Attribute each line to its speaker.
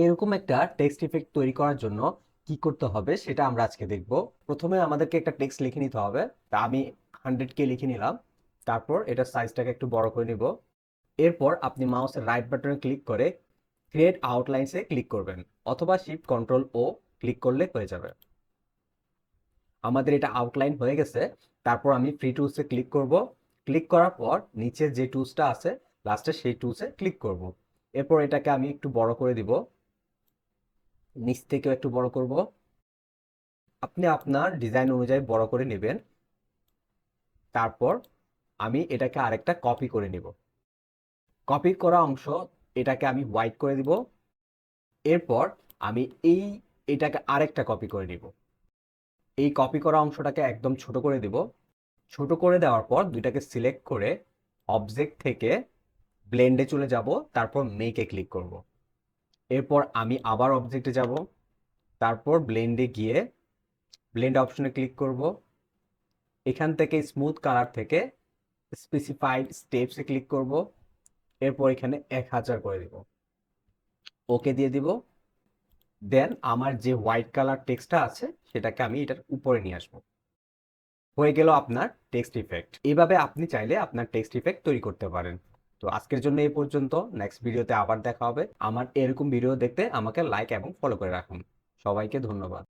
Speaker 1: এরকম একটা text effect তৈরি করার জন্য কি করতে হবে সেটা আমরা আজকে দেখব। প্রথমে আমাদেরকে একটা টেক্সট লিখে নিতে হবে। তা আমি 100K লিখে নিলাম। তারপর এটার সাইজটাকে একটু বড় করে নিব। এরপর আপনি মাউসের রাইট বাটনে ক্লিক করে ক্রিয়েট আউটলাইনসে ক্লিক করবেন, অথবা শিফট কন্ট্রোল ও ক্লিক করলে হয়ে যাবে। আমাদের এটা আউটলাইন হয়ে গেছে। তারপর আমি ফ্রি টুলসে ক্লিক করব। ক্লিক করার পর নিচে যে টুলসটা আছে লাস্টে সেই টুলসে ক্লিক করব। এরপর এটাকে আমি একটু বড় করে দিব, নিচ থেকেও একটু বড় করব। আপনি আপনার ডিজাইন অনুযায়ী বড় করে নেবেন। তারপর আমি এটাকে আরেকটা কপি করে নিব। কপি করা অংশ এটাকে আমি হোয়াইট করে দিব। এরপর আমি এটাকে আরেকটা কপি করে নিব। এই কপি করা অংশটাকে একদম ছোট করে দিব। ছোট করে দেওয়ার পর দুইটাকে সিলেক্ট করে অবজেক্ট থেকে ব্লেন্ডে চলে যাব, তারপর মেকে ক্লিক করব। এরপর আমি আবার অবজেক্টে যাব, তারপর ব্লেন্ডে গিয়ে ব্লেন্ড অপশনে ক্লিক করব। এখান থেকে স্মুথ কালার থেকে স্পেসিফাইড স্টেপসে ক্লিক করব। এরপর এখানে 1000 করে দিব, ওকে দিয়ে দিব। দেন আমার যে হোয়াইট কালার টেক্সটটা আছে সেটাকে আমি এটার উপরে নিয়ে আসবো। হয়ে গেল আপনার টেক্সট ইফেক্ট। এভাবে আপনি চাইলে আপনার টেক্সট ইফেক্ট তৈরি করতে পারেন। তো আজকের জন্য এই পর্যন্ত। নেক্সট ভিডিওতে আবার দেখা হবে। আমার এরকম ভিডিও দেখতে আমাকে লাইক এবং ফলো করে রাখুন। সবাইকে ধন্যবাদ।